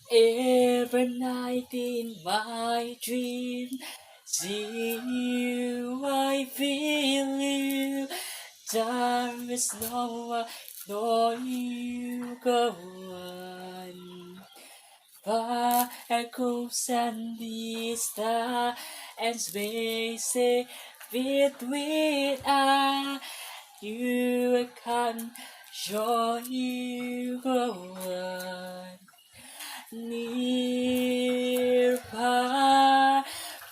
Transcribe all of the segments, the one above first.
Every night in my dream, see you, I feel you. There is no one, know you go on. Far across and distance and space between us, you can show you go on. Near, far,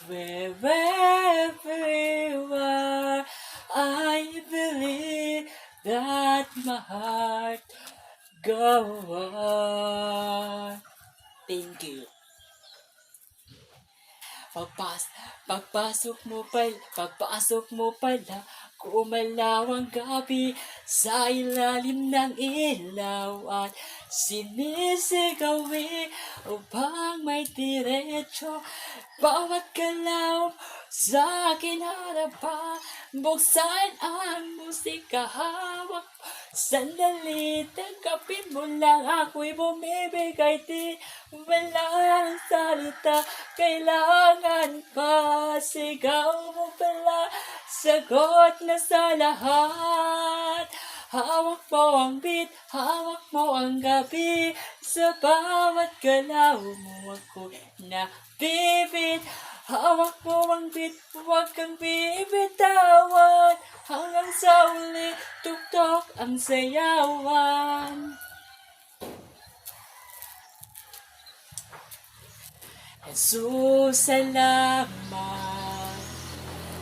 wherever you are, I believe that my heart go on. Thank you. Pagpasok mo pala, kumalaw ang gabi sa ilalim ng ilaw at sinisigawi upang may diretso. Bawat galaw sa akin harapan, buksan ang musika, hawak sandali, tanggapin mo lang, ako'y bumibigay, di wala ng salita, kailangan pa, sigaw mo pala, sagot na sa lahat. Hawak mo ang beat, hawak mo ang gabi, sa bawat galaw mo ako nabibit. Hawak mo ang beat, huwag kang bibitawan, hanggang sa uli, tuktok ang sayawan. Jesus, salamat.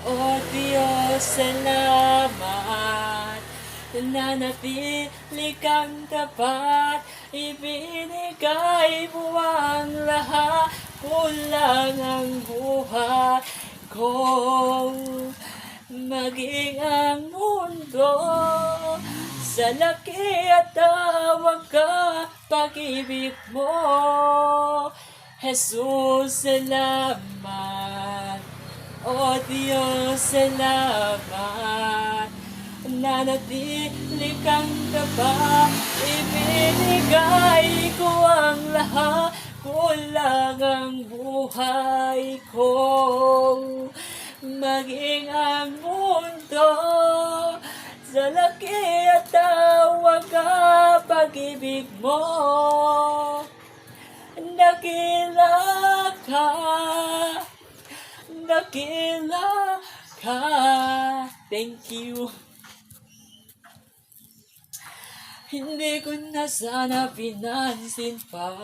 O Diyos, salamat. Nanatili kang tapat, ibinigay mo ang lahat. Kulang ang buhay ko, maging ang mundo sa laki at tawag ka, pag-ibig mo. Jesus, salamat. O Diyos, salamat. Nanatili kang tapat, ibinigay ko ang lahat. Kulang ang buhay ko, maging ang mundo sa laki at tawag ka, pag-ibig mo. Dakila ka, dakila ka. Thank you. Hindi ko na sana pinansin pa.